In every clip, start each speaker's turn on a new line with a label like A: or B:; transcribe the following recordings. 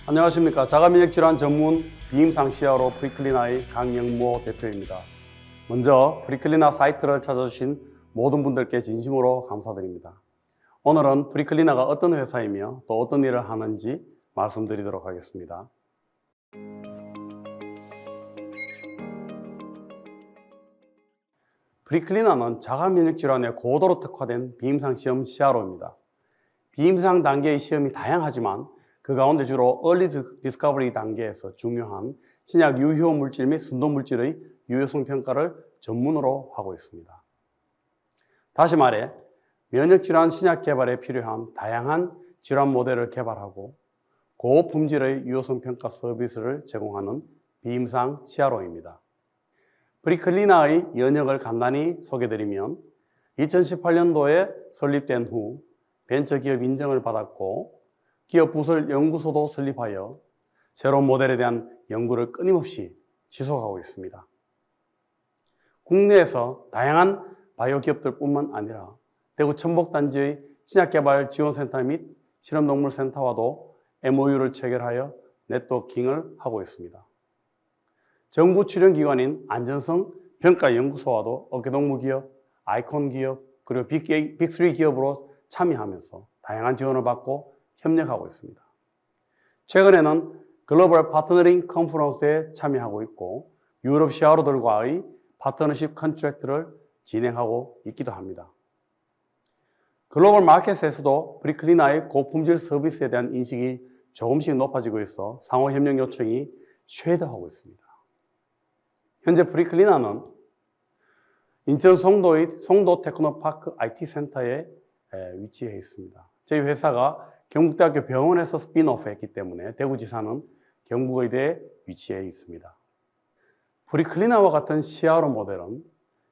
A: 안녕하십니까. 자가면역질환 전문 비임상 CRO 프리클리나의 강영모 대표입니다. 먼저 프리클리나 사이트를 찾아주신 모든 분들께 진심으로 감사드립니다. 오늘은 프리클리나가 어떤 회사이며 또 어떤 일을 하는지 말씀드리도록 하겠습니다. 프리클리나는 자가면역질환에 고도로 특화된 비임상 시험 CRO입니다. 비임상 단계의 시험이 다양하지만 그 가운데 주로 얼리 디스커버리 단계에서 중요한 신약 유효 물질 및 순도 물질의 유효성 평가를 전문으로 하고 있습니다. 다시 말해 면역질환 신약 개발에 필요한 다양한 질환 모델을 개발하고 고품질의 유효성 평가 서비스를 제공하는 비임상 CRO입니다. 프리클리나의 연역을 간단히 소개드리면 2018년도에 설립된 후 벤처기업 인정을 받았고 기업 부설 연구소도 설립하여 새로운 모델에 대한 연구를 끊임없이 지속하고 있습니다. 국내에서 다양한 바이오 기업들뿐만 아니라 대구 천복단지의 신약개발지원센터 및 실험동물센터와도 MOU를 체결하여 네트워킹을 하고 있습니다. 정부 출연기관인 안전성 평가연구소와도 어깨동무 기업, 아이콘 기업, 그리고 빅3 기업으로 참여하면서 다양한 지원을 받고 협력하고 있습니다. 최근에는 글로벌 파트너링 컨퍼런스에 참여하고 있고 유럽 CRO들과의 파트너십 컨트랙트를 진행하고 있기도 합니다. 글로벌 마켓에서도 프리클리나의 고품질 서비스에 대한 인식이 조금씩 높아지고 있어 상호 협력 요청이 쇄도하고 있습니다. 현재 프리클리나는 인천 송도의 송도 테크노파크 IT센터에 위치해 있습니다. 저희 회사가 경북대학교 병원에서 스핀오프 했기 때문에 대구지사는 경북의대에 위치해 있습니다. 프리클리나와 같은 CRO 모델은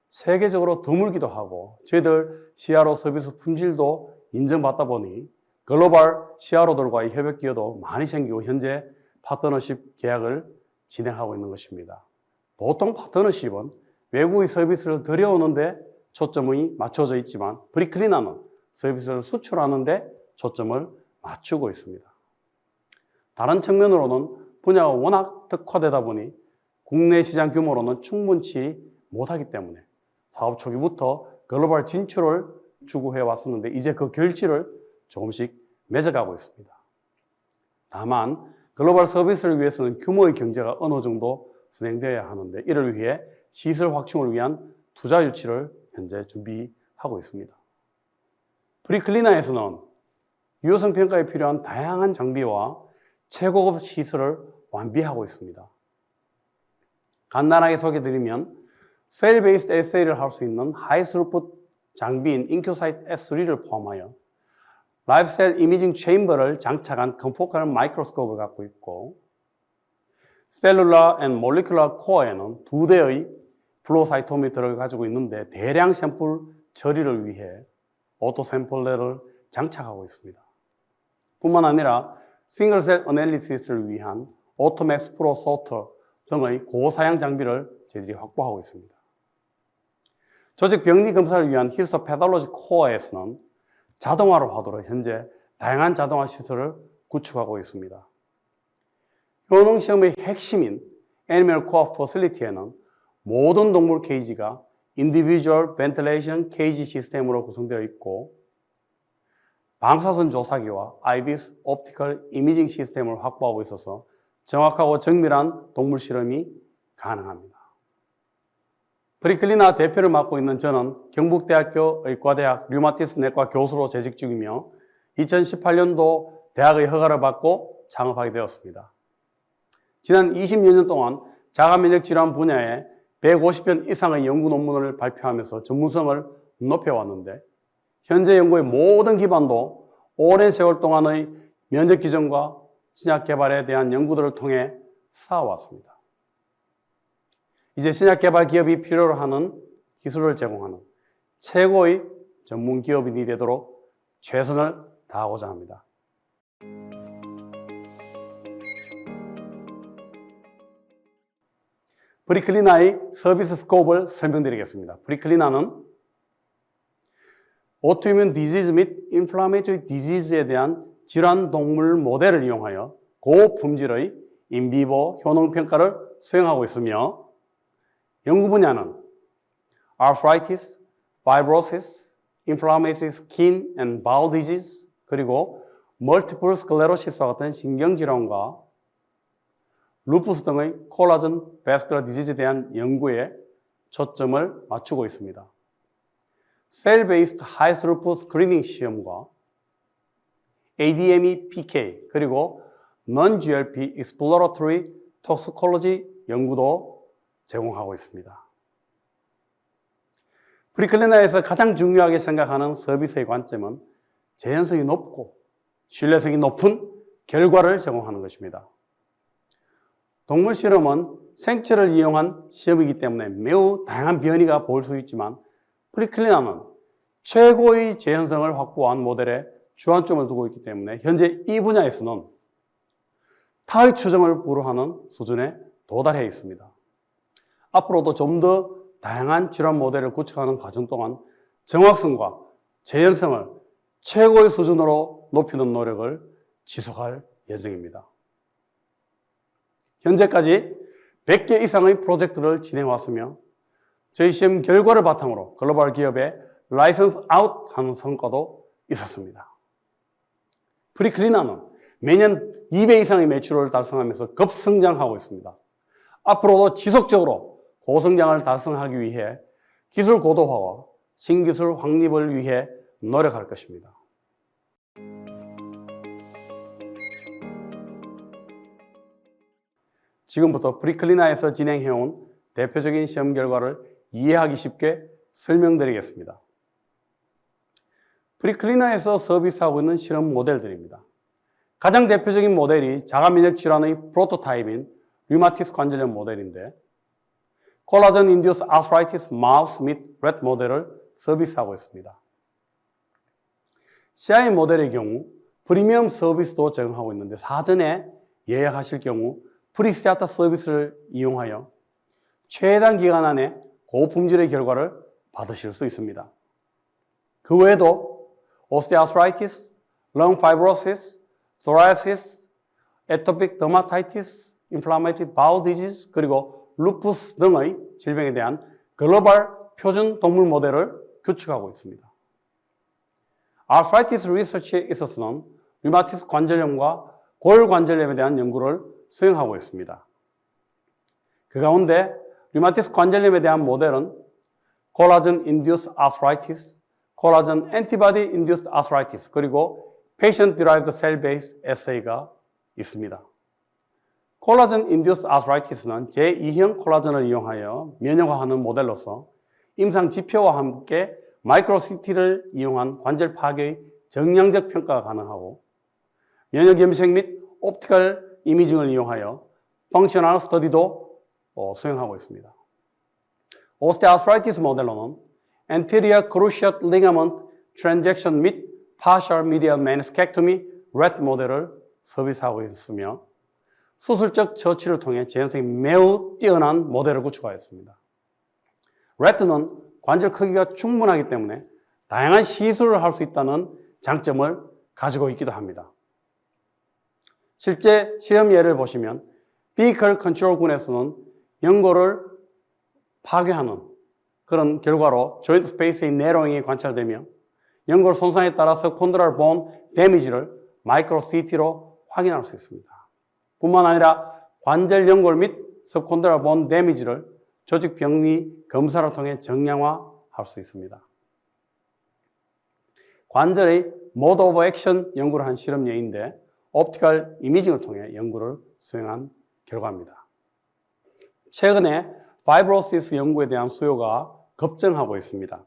A: 세계적으로 드물기도 하고 저희들 CRO 서비스 품질도 인정받다 보니 글로벌 CRO들과의 협력 기회도 많이 생기고 현재 파트너십 계약을 진행하고 있는 것입니다. 보통 파트너십은 외국의 서비스를 들여오는데 초점이 맞춰져 있지만 프리클리나는 서비스를 수출하는 데 초점을 맞추고 있습니다. 다른 측면으로는 분야가 워낙 특화되다 보니 국내 시장 규모로는 충분치 못하기 때문에 사업 초기부터 글로벌 진출을 추구해 왔었는데 이제 그 결실을 조금씩 맺어가고 있습니다. 다만 글로벌 서비스를 위해서는 규모의 경제가 어느 정도 진행되어야 하는데 이를 위해 시설 확충을 위한 투자 유치를 현재 준비하고 있습니다. 프리클리나에서는 유효성 평가에 필요한 다양한 장비와 최고급 시설을 완비하고 있습니다. 간단하게 소개드리면 셀 베이스드 에세이를 할 수 있는 하이 스루풋 장비인 인큐사이트 S3를 포함하여 라이브 셀 이미징 체인버를 장착한 컨포컬 마이크로스코프를 갖고 있고 셀룰라 앤 몰리큘러 코어에는 2대의 플로우 사이토미터를 가지고 있는데 대량 샘플 처리를 위해 오토 샘플러를 장착하고 있습니다. 뿐만 아니라 싱글셀 어널리시스를 위한 오토맥스 프로 소터 등의 고사양 장비를 저희들이 확보하고 있습니다. 조직 병리 검사를 위한 히스토패돌로지 코어에서는 자동화를 하도록 현재 다양한 자동화 시설을 구축하고 있습니다. 효능 시험의 핵심인 애니멀 코어 퍼실리티에는 모든 동물 케이지가 인디비주얼 벤틸레이션 케이지 시스템으로 구성되어 있고 방사선 조사기와 IBIS 옵티컬 이미징 시스템을 확보하고 있어서 정확하고 정밀한 동물 실험이 가능합니다. 프리클리나 대표를 맡고 있는 저는 경북대학교 의과대학 류마티스 내과 교수로 재직 중이며 2018년도 대학의 허가를 받고 창업하게 되었습니다. 지난 20여 년 동안 자가면역질환 분야에 150편 이상의 연구 논문을 발표하면서 전문성을 높여왔는데 현재 연구의 모든 기반도 오랜 세월 동안의 면역 기전과 신약 개발에 대한 연구들을 통해 쌓아왔습니다. 이제 신약 개발 기업이 필요로 하는 기술을 제공하는 최고의 전문 기업인이 되도록 최선을 다하고자 합니다. 프리클리나의 서비스 스코프를 설명드리겠습니다. 프리클리나는 오토이뮨 디지즈 및 인플라메이터리 디지즈에 대한 질환 동물 모델을 이용하여 고품질의 인비보 효능 평가를 수행하고 있으며 연구 분야는 arthritis, fibrosis, inflammatory skin and bowel disease, 그리고 multiple sclerosis와 같은 신경질환과 루푸스 등의 콜라겐 베스큘러 디지즈에 대한 연구에 초점을 맞추고 있습니다. 셀-베이스드 하이스루프 스크리닝 시험과 ADME PK 그리고 Non-GLP Exploratory Toxicology 연구도 제공하고 있습니다. 프리클리나에서 가장 중요하게 생각하는 서비스의 관점은 재현성이 높고 신뢰성이 높은 결과를 제공하는 것입니다. 동물 실험은 생체를 이용한 시험이기 때문에 매우 다양한 변이가 보일 수 있지만 프리클리나는 최고의 재현성을 확보한 모델에 주안점을 두고 있기 때문에 현재 이 분야에서는 타의 추정을 불허하는 수준에 도달해 있습니다. 앞으로도 좀 더 다양한 질환 모델을 구축하는 과정 동안 정확성과 재현성을 최고의 수준으로 높이는 노력을 지속할 예정입니다. 현재까지 100개 이상의 프로젝트를 진행해왔으며 저희 시험 결과를 바탕으로 글로벌 기업에 라이선스 아웃하는 성과도 있었습니다. 프리클리나는 매년 2배 이상의 매출을 달성하면서 급성장하고 있습니다. 앞으로도 지속적으로 고성장을 달성하기 위해 기술 고도화와 신기술 확립을 위해 노력할 것입니다. 지금부터 프리클리나에서 진행해온 대표적인 시험 결과를 이해하기 쉽게 설명드리겠습니다. 프리클리나에서 서비스하고 있는 실험 모델들입니다. 가장 대표적인 모델이 자가면역 질환의 프로토타입인 류마티스 관절염 모델인데 콜라겐 인듀스 아스라이티스 마우스 및 렛 모델을 서비스하고 있습니다. CI 모델의 경우 프리미엄 서비스도 제공하고 있는데 사전에 예약하실 경우 프리시아타 서비스를 이용하여 최단 기간 안에 고품질의 결과를 받으실 수 있습니다. 그 외에도 오스티아스라이티스, 렁 파이브로시스, 소라이시스, 에토픽 더마타이티스, 인플라메이터리 바울 디지즈, 그리고 루푸스 등의 질병에 대한 글로벌 표준 동물 모델을 구축하고 있습니다. 아스라이티스 리서치에 있어서는 류마티스 관절염과 골관절염에 대한 연구를 수행하고 있습니다. 그 가운데 류마티스 관절염에 대한 모델은 콜라겐 인듀스 아스라이티스, 콜라겐 엔티바디 인듀스 아스라이티스, 그리고 patient derived cell based assay가 있습니다. 콜라겐 인듀스 아스라이티스는 제2형 콜라겐을 이용하여 면역화하는 모델로서 임상 지표와 함께 마이크로CT를 이용한 관절 파괴의 정량적 평가가 가능하고 면역 염색 및 옵티컬 이미징을 이용하여 펑셔널 스터디도 수행하고 있습니다. 오스티아스라이티스 모델로는 anterior cruciate ligament transaction 및 partial medial meniscectomy 렛 모델을 서비스하고 있으며 수술적 처치를 통해 재현성이 매우 뛰어난 모델을 구축하였습니다. 렛는 관절 크기가 충분하기 때문에 다양한 시술을 할 수 있다는 장점을 가지고 있기도 합니다. 실제 시험 예를 보시면 비컬 컨트롤군에서는 연골을 파괴하는 그런 결과로 조인트 스페이스의 내로잉이 관찰되며 연골 손상에 따라서 콘드랄 본 데미지를 마이크로 CT로 확인할 수 있습니다. 뿐만 아니라 관절 연골 및 subchondral bone damage를 조직 병리 검사를 통해 정량화할 수 있습니다. 관절의 mode of action 연구를 한 실험 예인데 옵티컬 이미징을 통해 연구를 수행한 결과입니다. 최근에 파이브로시스 연구에 대한 수요가 급증하고 있습니다.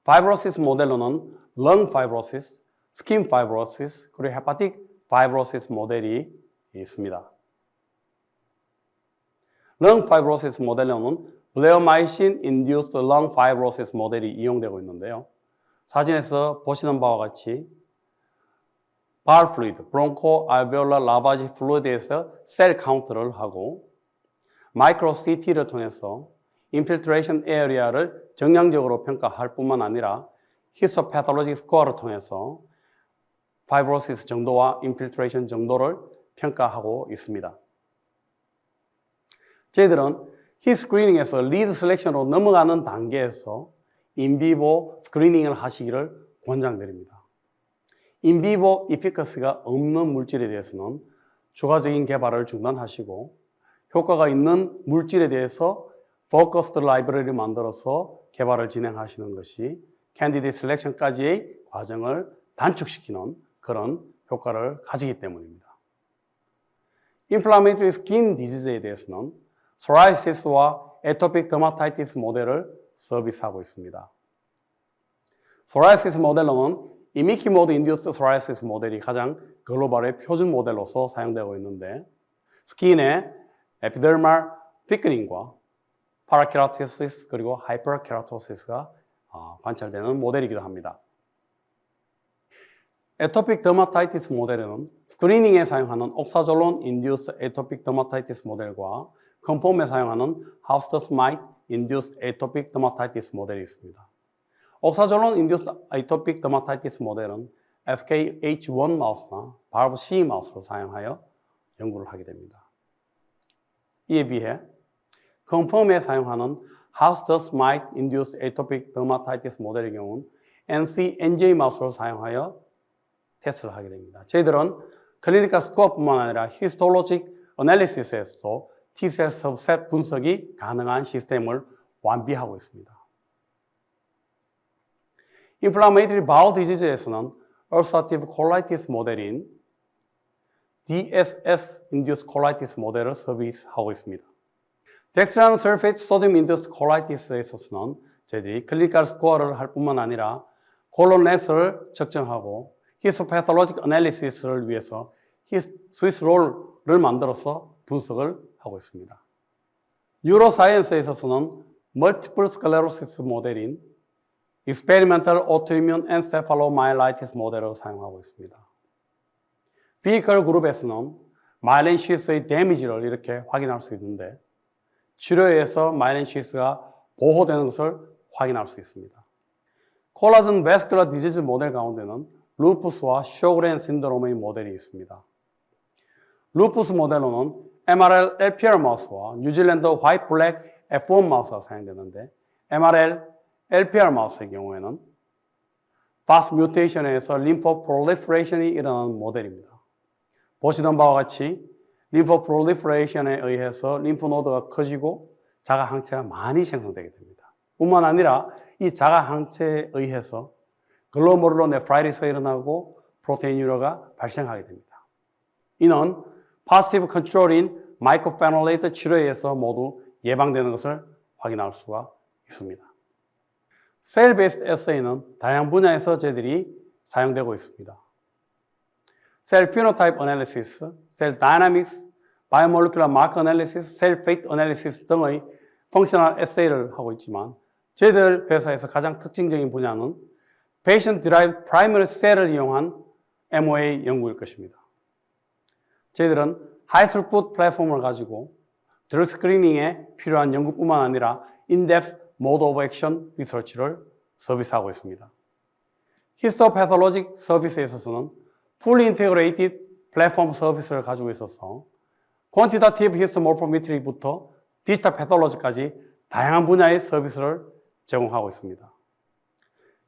A: 파이브로시스 모델로는 렁 파이브로시스, 스킨 파이브로시스, 그리고 헤파틱 파이브로시스 모델이 있습니다. 렁 파이브로시스 모델로는 블레어마이신 인듀스드 렁 파이브로시스 모델이 이용되고 있는데요. 사진에서 보시는 바와 같이 발 플루이드, 브론코 알베올라 라바지 플루이드에서 셀 카운트를 하고 마이크로 CT를 통해서 인필트레이션 에어리아를 정량적으로 평가할 뿐만 아니라 히스토패톨로지 스코어를 통해서 파이브로시스 정도와 인필트레이션 정도를 평가하고 있습니다. 저희들은 히 스크리닝에서 리드 셀렉션으로 넘어가는 단계에서 인비보 스크리닝을 하시기를 권장드립니다. 인비보 이피커스가 없는 물질에 대해서는 추가적인 개발을 중단하시고 효과가 있는 물질에 대해서 포커스드 라이브러리를 만들어서 개발을 진행하시는 것이 캔디데이트 셀렉션까지의 과정을 단축시키는 그런 효과를 가지기 때문입니다. 인플라메이터리 스킨 디지즈에 대해서는 소라이시스와 에토픽 더마타이티스 모델을 서비스하고 있습니다. 소라이시스 모델로는 이미키모드 인듀스 소라이시스 모델이 가장 글로벌의 표준 모델로서 사용되고 있는데 스킨의 에피더멀 피크닝과 파라케라토시스 그리고 하이퍼케라토시스가 관찰되는 모델이기도 합니다. 에토픽 더마타이티스 모델은 스크리닝에 사용하는 옥사졸론 인듀스 에토픽 더마타이티스 모델과 컨폼에 사용하는 하우스더스마이트 인듀스 에토픽 더마타이티스 모델이 있습니다. 옥사졸론 인듀스 에토픽 더마타이티스 모델은 SKH1 마우스나 발브 C 마우스를 사용하여 연구를 하게 됩니다. 이에 비해 컨펌에 사용하는 하우스더스마이트 인듀스 에토픽 더마타이티스 모델의 경우는 NC-NJ 마우스를 사용하여 테스트를 하게 됩니다. 저희들은 클리니컬 스코어뿐만 아니라 히스톨로직 어널리시스에서도 T셀 सब셋 분석이 가능한 시스템을 완비하고 있습니다. 인플라메이터리 바울 디지즈에서는 ulcerative colitis 모델인 DSS induced colitis 모델을 서비스하고 있습니다. 덱스트란 설페이트 소디움 인듀스드 콜라이티스에 있어서는 저희들이 클리니컬 스코어를 할 뿐만 아니라 콜론레스를 측정하고 히스토패톨로직 애널리시스를 위해서 스위스 롤을 만들어서 분석을 하고 있습니다. 뉴로사이언스에 있어서는 멀티플 스클레로시스 모델인 Experimental Autoimmune Encephalomyelitis 모델을 사용하고 있습니다. 비컬 그룹에서는 마일린 시스의 데미지를 이렇게 확인할 수 있는데 치료에 의해서 마일린 시스가 보호되는 것을 확인할 수 있습니다. 콜라겐 베스큘러 디지즈 모델 가운데는 루푸스와 쇼그렌 신드롬의 모델이 있습니다. 루푸스 모델로는 MRL LPR 마우스와 뉴질랜드 화이트 블랙 F1 마우스가 사용되는데 MRL LPR 마우스의 경우에는 FAS 뮤테이션에 의해서 림프 프롤리퍼레이션이 일어나는 모델입니다. 보시던 바와 같이 림프 프롤리퍼레이션에 의해서 림프노드가 커지고 자가항체가 많이 생성되게 됩니다. 뿐만 아니라 이 자가항체에 의해서 글로메룰로 네프라이티스가 일어나고 프로테인 유래가 발생하게 됩니다. 이는 포지티브 컨트롤인 마이크로페놀레이트 치료에 의해서 모두 예방되는 것을 확인할 수가 있습니다. 셀 베이스드 에세이는 다양한 분야에서 저희들이 사용되고 있습니다. 셀 피노타입 애널리시스, 셀 다이나믹스, 바이오몰리큘러 마커 애널리시스, 셀 페이트 애널리시스 등의 펑셔널 에세이를 하고 있지만 저희들 회사에서 가장 특징적인 분야는 Patient Derived Primary Cell을 이용한 MOA 연구일 것입니다. 저희들은 하이스루풋 플랫폼을 가지고 드러그 스크리닝에 필요한 연구뿐만 아니라 in-depth mode of action 리서치를 서비스하고 있습니다. 히스토패톨로직 서비스에 있어서는 fully integrated 플랫폼 서비스를 가지고 있어서 quantitative histomorbid부터 디지털 패톨로지까지 다양한 분야의 서비스를 제공하고 있습니다.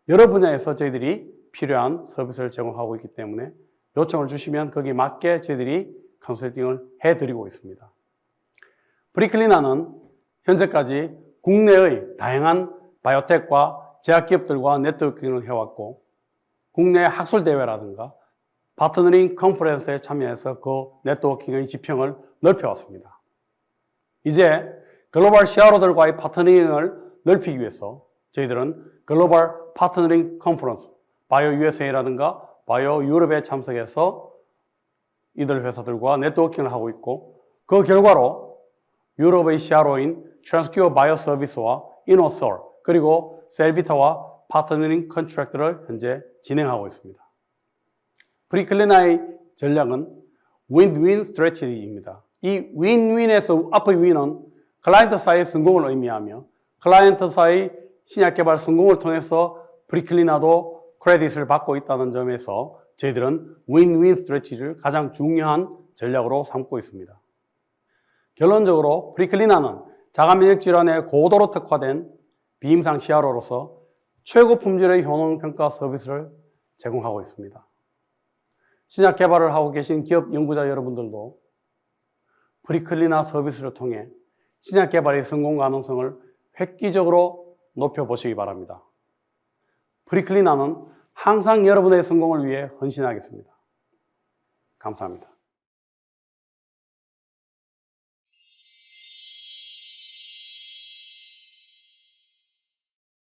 A: 여러 분야에서 저희들이 필요한 서비스를 제공하고 있기 때문에 요청을 주시면 거기에 맞게 저희들이 컨설팅을 해드리고 있습니다. 브리클리나는 현재까지 국내의 다양한 바이오텍과 제약기업들과 네트워킹을 해왔고 국내 학술대회라든가 파트너링 컨퍼런스에 참여해서 그 네트워킹의 지평을 넓혀왔습니다. 이제 글로벌 CRO들과의 파트너링을 넓히기 위해서 저희들은 글로벌 파트너링 컨퍼런스, 바이오 USA라든가 바이오 유럽에 참석해서 이들 회사들과 네트워킹을 하고 있고 그 결과로 유럽의 CRO인 트랜스큐어 바이오 서비스와 이노솔 그리고 셀비타와 파트너링 컨트랙트를 현재 진행하고 있습니다. 브리클리나의 전략은 윈윈 스트래티지입니다. 이 윈윈에서 앞의 윈은 클라이언트사의 성공을 의미하며 클라이언트사의 신약 개발 성공을 통해서 브리클리나도 크레딧을 받고 있다는 점에서 저희들은 윈윈 스트레치를 가장 중요한 전략으로 삼고 있습니다. 결론적으로 프리클리나는 자가면역 질환에 고도로 특화된 비임상 CRO로서 최고 품질의 효능평가 서비스를 제공하고 있습니다. 신약 개발을 하고 계신 기업 연구자 여러분들도 프리클리나 서비스를 통해 신약 개발의 성공 가능성을 획기적으로 높여보시기 바랍니다. 프리클리나는 항상 여러분의 성공을 위해 헌신하겠습니다. 감사합니다.